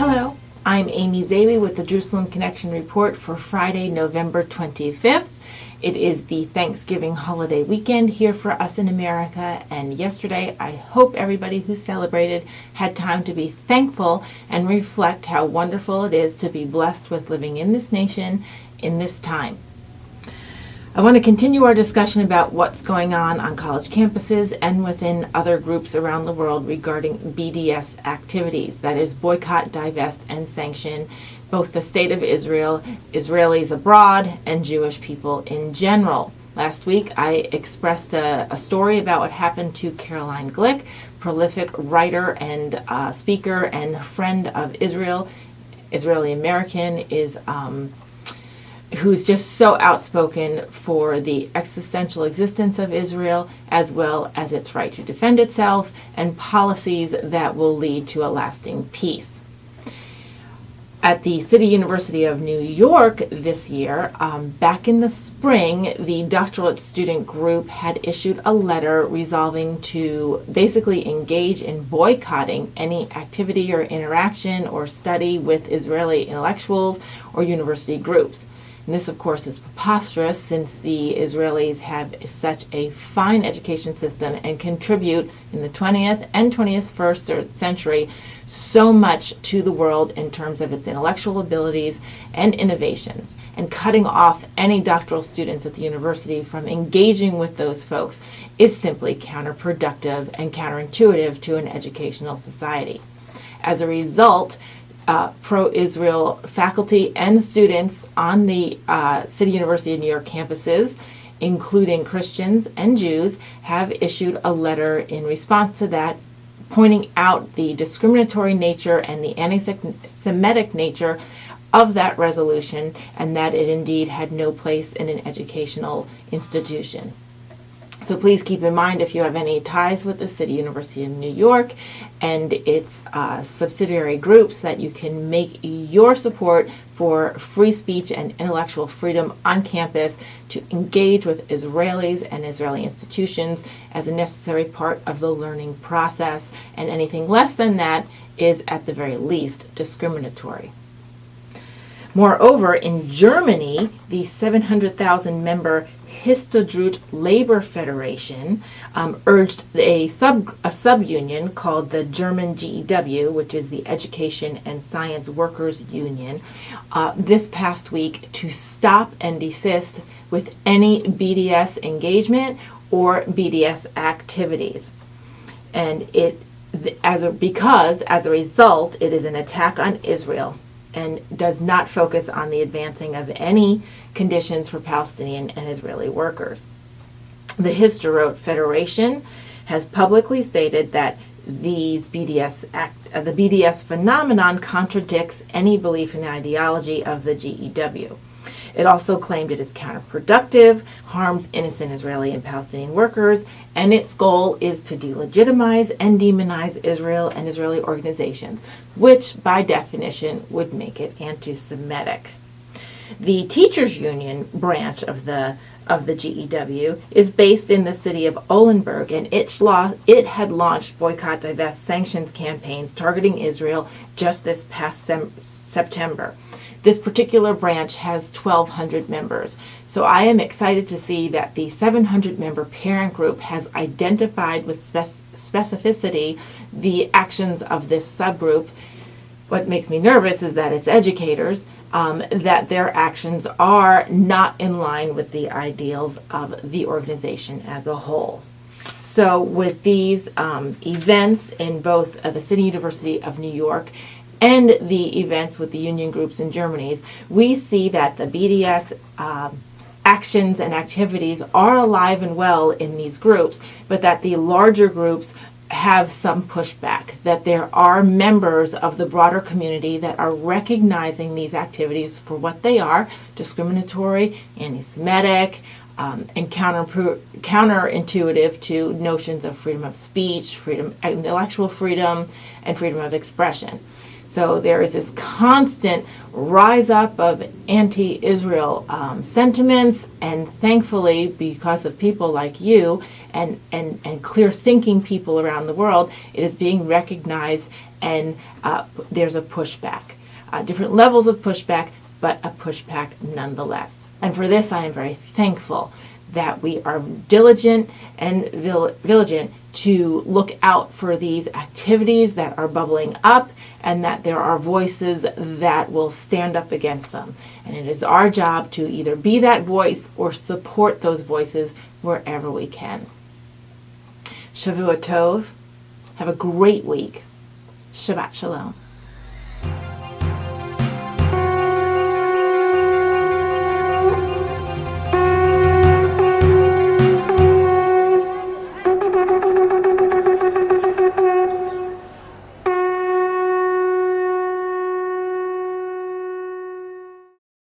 Hello, I'm Amy Zaby with the Jerusalem Connection Report for Friday, November 25th. It is the Thanksgiving holiday weekend here for us in America, and yesterday I hope everybody who celebrated had time to be thankful and reflect how wonderful it is to be blessed with living in this nation in this time. I want to continue our discussion about what's going on college campuses and within other groups around the world regarding BDS activities, that is boycott, divest, and sanction both the state of Israel, Israelis abroad, and Jewish people in general. Last week I expressed a story about what happened to Caroline Glick, prolific writer and speaker and friend of Israel, Israeli American, who's just so outspoken for the existential existence of Israel, as well as its right to defend itself and policies that will lead to a lasting peace. At the City University of New York this year, back in the spring, the doctoral student group had issued a letter resolving to basically engage in boycotting any activity or interaction or study with Israeli intellectuals or university groups. And this, of course, is preposterous since the Israelis have such a fine education system and contribute in the 20th and 21st century so much to the world in terms of its intellectual abilities and innovations. And cutting off any doctoral students at the university from engaging with those folks is simply counterproductive and counterintuitive to an educational society. As a result, pro-Israel faculty and students on the City University of New York campuses, including Christians and Jews, have issued a letter in response to that, pointing out the discriminatory nature and the anti-Semitic nature of that resolution, and that it indeed had no place in an educational institution. So please keep in mind, if you have any ties with the City University of New York and its subsidiary groups, that you can make your support for free speech and intellectual freedom on campus to engage with Israelis and Israeli institutions as a necessary part of the learning process, and anything less than that is at the very least discriminatory. Moreover, in Germany, the 700,000 member Histadrut Labor Federation urged a sub-union called the German GEW, which is the Education and Science Workers Union, this past week to stop and desist with any BDS engagement or BDS activities. And because as a result, it is an attack on Israel and does not focus on the advancing of any conditions for Palestinian and Israeli workers. The Histadrut Federation has publicly stated that the BDS phenomenon contradicts any belief in the ideology of the GEW. It also claimed it is counterproductive, harms innocent Israeli and Palestinian workers, and its goal is to delegitimize and demonize Israel and Israeli organizations, which by definition would make it anti-Semitic. The teachers union branch of the GEW is based in the city of Olenburg, and it had launched boycott, divest, sanctions campaigns targeting Israel just this past September. This particular branch has 1,200 members. So I am excited to see that the 700-member parent group has identified with specificity the actions of this subgroup. What makes me nervous is that it's educators, that their actions are not in line with the ideals of the organization as a whole. So with these events in both the City University of New York and the events with the union groups in Germany, we see that the BDS actions and activities are alive and well in these groups, but that the larger groups have some pushback, that there are members of the broader community that are recognizing these activities for what they are: discriminatory, anti-Semitic, and counterintuitive to notions of freedom of speech, intellectual freedom, and freedom of expression. So there is this constant rise up of anti-Israel sentiments, and thankfully, because of people like you and clear-thinking people around the world, it is being recognized, and there's a pushback. Different levels of pushback, but a pushback nonetheless. And for this, I am very thankful that we are diligent and vigilant to look out for these activities that are bubbling up, and that there are voices that will stand up against them. And it is our job to either be that voice or support those voices wherever we can. Shavua Tov. Have a great week. Shabbat Shalom.